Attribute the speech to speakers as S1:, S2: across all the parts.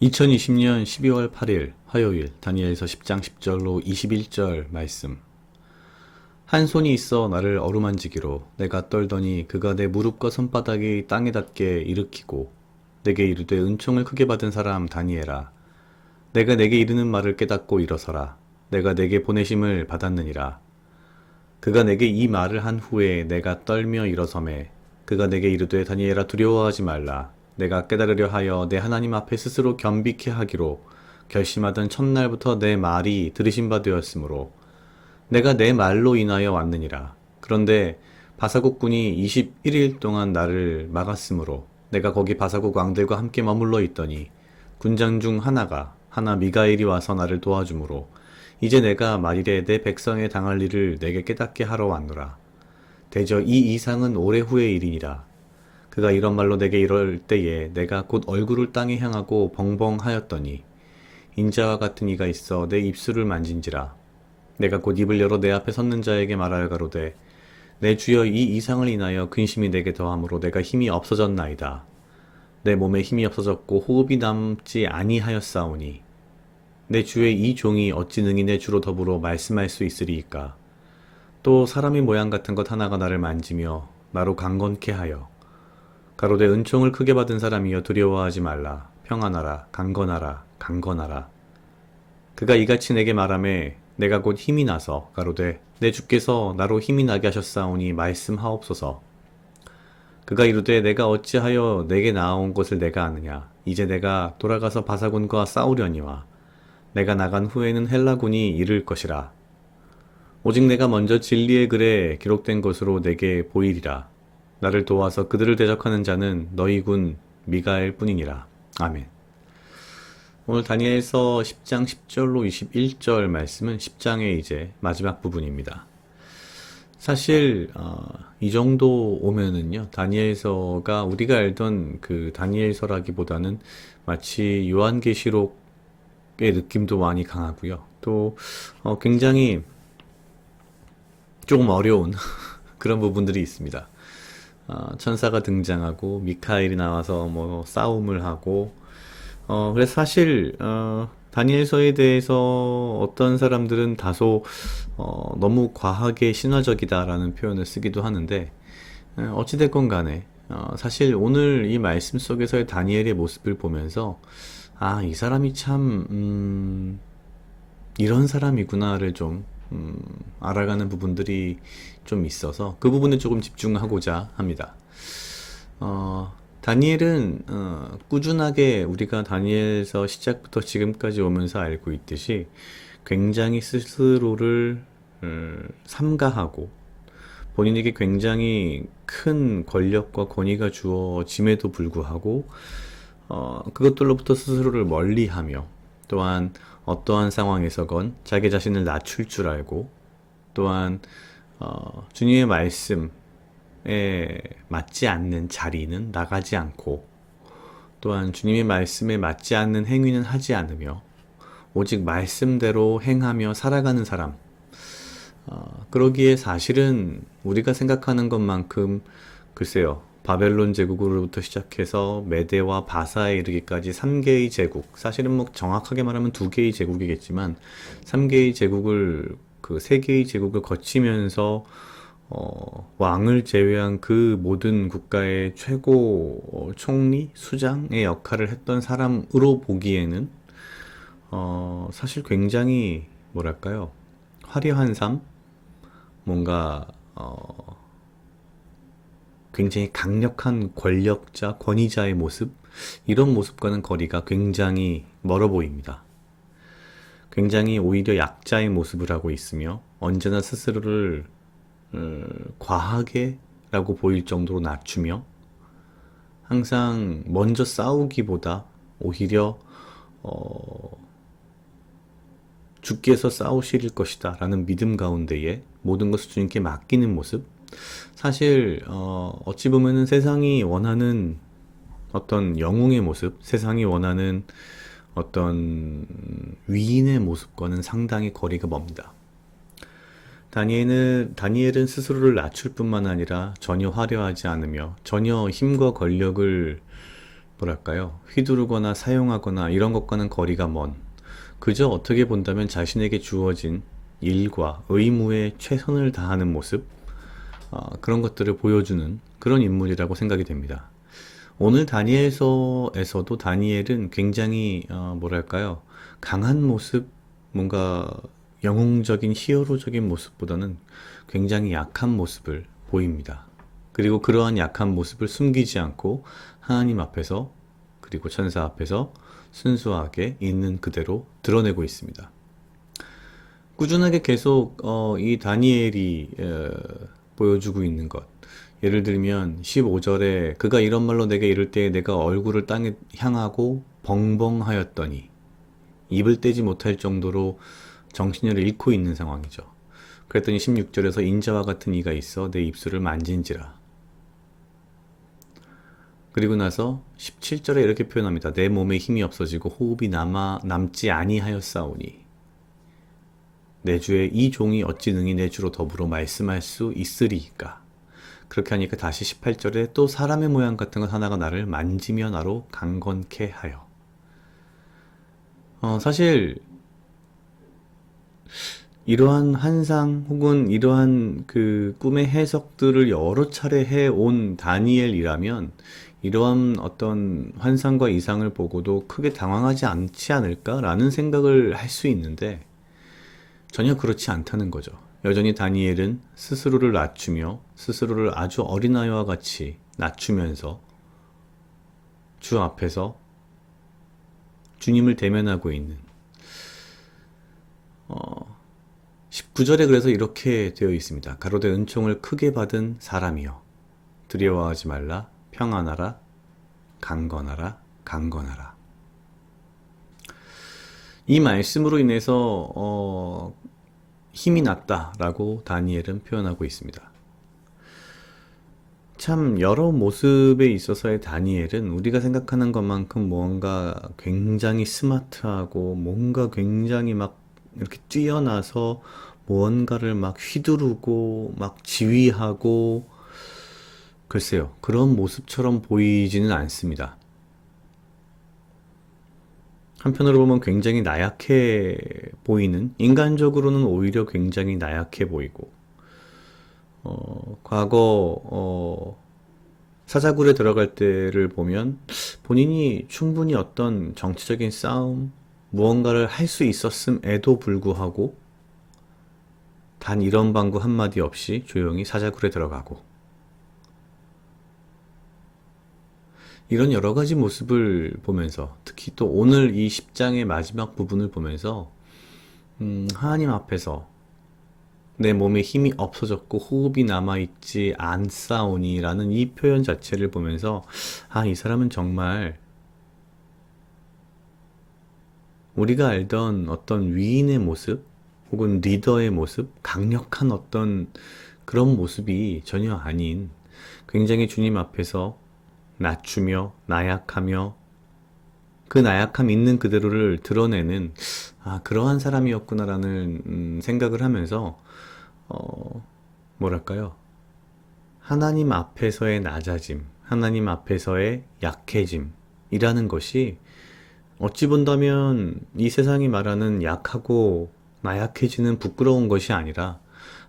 S1: 2020년 12월 8일 화요일 다니엘서 10장 10절로 21절 말씀. 한 손이 있어 나를 어루만지기로 내가 떨더니 그가 내 무릎과 손바닥이 땅에 닿게 일으키고 내게 이르되 은총을 크게 받은 사람 다니엘아 내가 내게 이르는 말을 깨닫고 일어서라 내가 내게 보내심을 받았느니라. 그가 내게 이 말을 한 후에 내가 떨며 일어서매 그가 내게 이르되 다니엘아 두려워하지 말라 내가 깨달으려 하여 내 하나님 앞에 스스로 겸비케 하기로 결심하던 첫날부터 내 말이 들으신 바 되었으므로 내가 내 말로 인하여 왔느니라. 그런데 바사국군이 21일 동안 나를 막았으므로 내가 거기 바사국 왕들과 함께 머물러 있더니 군장 중 하나 미가엘이 와서 나를 도와주므로 이제 내가 말일에 내 백성에 당할 일을 내게 깨닫게 하러 왔노라. 대저 이 이상은 오래 후의 일이니라. 그가 이런 말로 내게 이럴 때에 내가 곧 얼굴을 땅에 향하고 벙벙하였더니 인자와 같은 이가 있어 내 입술을 만진지라. 내가 곧 입을 열어 내 앞에 섰는 자에게 말하여 가로되 내 주여 이 이상을 인하여 근심이 내게 더함으로 내가 힘이 없어졌나이다. 내 몸에 힘이 없어졌고 호흡이 남지 아니하였사오니 내 주의 이 종이 어찌 능히 내 주로 더불어 말씀할 수 있으리이까. 또 사람의 모양 같은 것 하나가 나를 만지며 나로 강건케 하여 가로되 은총을 크게 받은 사람이여 두려워하지 말라. 평안하라. 강건하라. 강건하라. 그가 이같이 내게 말하매 내가 곧 힘이 나서 가로되 내 주께서 나로 힘이 나게 하셨사오니 말씀하옵소서. 그가 이르되 내가 어찌하여 내게 나아온 것을 내가 아느냐. 이제 내가 돌아가서 바사군과 싸우려니와 내가 나간 후에는 헬라군이 이를 것이라. 오직 내가 먼저 진리의 글에 기록된 것으로 내게 보이리라. 나를 도와서 그들을 대적하는 자는 너희 군 미가엘 뿐이니라. 아멘. 오늘 다니엘서 10장 10절로 21절 말씀은 10장의 이제 마지막 부분입니다. 사실 이 정도 오면은요, 다니엘서가 우리가 알던 그 다니엘서라기보다는 마치 요한계시록의 느낌도 많이 강하고요. 또 굉장히 조금 어려운 그런 부분들이 있습니다. 천사가 등장하고 미카엘이 나와서 뭐 싸움을 하고 그래서 사실 다니엘서에 대해서 어떤 사람들은 다소 너무 과하게 신화적이다라는 표현을 쓰기도 하는데 어찌됐건 간에 사실 오늘 이 말씀 속에서의 다니엘의 모습을 보면서 이 사람이 참 이런 사람이구나를 좀 알아가는 부분들이 좀 있어서 그 부분에 조금 집중하고자 합니다. 다니엘은 꾸준하게 우리가 다니엘서 시작부터 지금까지 오면서 알고 있듯이 굉장히 스스로를 삼가하고 본인에게 굉장히 큰 권력과 권위가 주어짐에도 불구하고 그것들로부터 스스로를 멀리하며 또한 어떠한 상황에서건 자기 자신을 낮출 줄 알고 또한 주님의 말씀에 맞지 않는 자리는 나가지 않고 또한 주님의 말씀에 맞지 않는 행위는 하지 않으며 오직 말씀대로 행하며 살아가는 사람. 그러기에 사실은 우리가 생각하는 것만큼 글쎄요. 바벨론 제국으로부터 시작해서 메대와 바사에 이르기까지 3개의 제국, 사실은 뭐 정확하게 말하면 2개의 제국이겠지만 3개의 제국을 그 3개의 제국을 거치면서 왕을 제외한 그 모든 국가의 최고 총리, 수장의 역할을 했던 사람으로 보기에는 사실 굉장히 뭐랄까요? 화려한 삶? 뭔가 굉장히 강력한 권력자, 권위자의 모습, 이런 모습과는 거리가 굉장히 멀어 보입니다. 굉장히 오히려 약자의 모습을 하고 있으며 언제나 스스로를 과하게 라고 보일 정도로 낮추며 항상 먼저 싸우기보다 오히려 주께서 싸우실 것이다 라는 믿음 가운데에 모든 것을 주님께 맡기는 모습. 사실 어찌 보면은 세상이 원하는 어떤 영웅의 모습, 세상이 원하는 어떤 위인의 모습과는 상당히 거리가 멉니다. 다니엘은 스스로를 낮출 뿐만 아니라 전혀 화려하지 않으며 전혀 힘과 권력을 뭐랄까요? 휘두르거나 사용하거나 이런 것과는 거리가 먼, 그저 어떻게 본다면 자신에게 주어진 일과 의무에 최선을 다하는 모습, 그런 것들을 보여주는 그런 인물이라고 생각이 됩니다. 오늘 다니엘서에서도 다니엘은 굉장히 뭐랄까요? 강한 모습, 뭔가 영웅적인 히어로적인 모습보다는 굉장히 약한 모습을 보입니다. 그리고 그러한 약한 모습을 숨기지 않고 하나님 앞에서 그리고 천사 앞에서 순수하게 있는 그대로 드러내고 있습니다. 꾸준하게 계속 이 다니엘이 보여주고 있는 것. 예를 들면 15절에 그가 이런 말로 내게 이를 때에 내가 얼굴을 땅에 향하고 벙벙하였더니 입을 떼지 못할 정도로 정신을 잃고 있는 상황이죠. 그랬더니 16절에서 인자와 같은 이가 있어 내 입술을 만진지라. 그리고 나서 17절에 이렇게 표현합니다. 내 몸에 힘이 없어지고 호흡이 남지 아니하였사오니 내 주에 이 종이 어찌 능히 내 주로 더불어 말씀할 수 있으리이까. 그렇게 하니까 다시 18절에 또 사람의 모양 같은 것 하나가 나를 만지며 나로 강건케 하여. 사실 이러한 환상 혹은 이러한 그 꿈의 해석들을 여러 차례 해온 다니엘이라면 이러한 어떤 환상과 이상을 보고도 크게 당황하지 않지 않을까라는 생각을 할 수 있는데 전혀 그렇지 않다는 거죠. 여전히 다니엘은 스스로를 낮추며 스스로를 아주 어린아이와 같이 낮추면서 주 앞에서 주님을 대면하고 있는 19절에 그래서 이렇게 되어 있습니다. 가로되 은총을 크게 받은 사람이여 두려워하지 말라 평안하라 강건하라 강건하라. 이 말씀으로 인해서 힘이 났다라고 다니엘은 표현하고 있습니다. 참 여러 모습에 있어서의 다니엘은 우리가 생각하는 것만큼 뭔가 굉장히 스마트하고 뭔가 굉장히 막 이렇게 뛰어나서 무언가를 막 휘두르고 막 지휘하고 글쎄요. 그런 모습처럼 보이지는 않습니다. 한편으로 보면 굉장히 나약해 보이는, 인간적으로는 오히려 굉장히 나약해 보이고, 과거, 사자굴에 들어갈 때를 보면 본인이 충분히 어떤 정치적인 싸움, 무언가를 할 수 있었음에도 불구하고 단 이런 방구 한마디 없이 조용히 사자굴에 들어가고 이런 여러 가지 모습을 보면서 특히 또 오늘 이 10장의 마지막 부분을 보면서 하나님 앞에서 내 몸에 힘이 없어졌고 호흡이 남아있지 않사오니 라는 이 표현 자체를 보면서 이 사람은 정말 우리가 알던 어떤 위인의 모습 혹은 리더의 모습, 강력한 어떤 그런 모습이 전혀 아닌 굉장히 주님 앞에서 낮추며 나약하며 그 나약함 있는 그대로를 드러내는 그러한 사람이었구나라는 생각을 하면서 뭐랄까요? 하나님 앞에서의 낮아짐, 하나님 앞에서의 약해짐이라는 것이 어찌 본다면 이 세상이 말하는 약하고 나약해지는 부끄러운 것이 아니라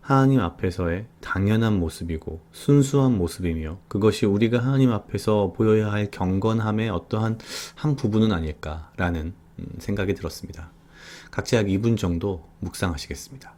S1: 하나님 앞에서의 당연한 모습이고 순수한 모습이며 그것이 우리가 하나님 앞에서 보여야 할 경건함의 어떠한 한 부분은 아닐까라는 생각이 들었습니다. 각자 약 2분 정도 묵상하시겠습니다.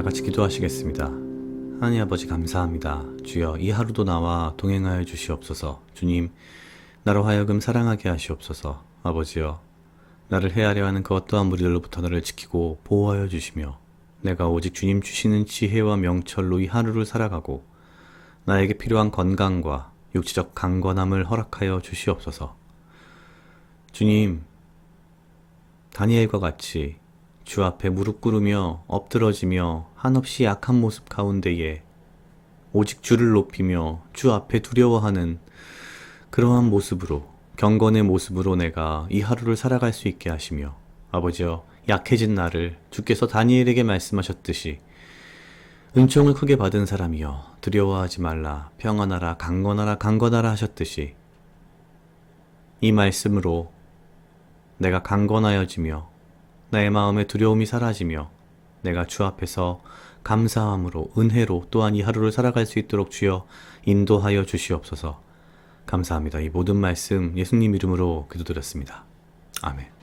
S1: 다 같이 기도하시겠습니다. 하나님 아버지 감사합니다. 주여 이 하루도 나와 동행하여 주시옵소서. 주님, 나로 하여금 사랑하게 하시옵소서. 아버지여, 나를 헤아려 하는 그 어떠한 무리들로부터 나를 지키고 보호하여 주시며 내가 오직 주님 주시는 지혜와 명철로 이 하루를 살아가고 나에게 필요한 건강과 육체적 강건함을 허락하여 주시옵소서. 주님, 다니엘과 같이 주 앞에 무릎 꿇으며 엎드러지며 한없이 약한 모습 가운데에 오직 주를 높이며 주 앞에 두려워하는 그러한 모습으로, 경건의 모습으로 내가 이 하루를 살아갈 수 있게 하시며 아버지여, 약해진 나를 주께서 다니엘에게 말씀하셨듯이 은총을 크게 받은 사람이여 두려워하지 말라, 평안하라, 강건하라, 강건하라 하셨듯이 이 말씀으로 내가 강건하여지며 나의 마음의 두려움이 사라지며 내가 주 앞에서 감사함으로, 은혜로 또한 이 하루를 살아갈 수 있도록 주여 인도하여 주시옵소서. 감사합니다. 이 모든 말씀 예수님 이름으로 기도드렸습니다. 아멘.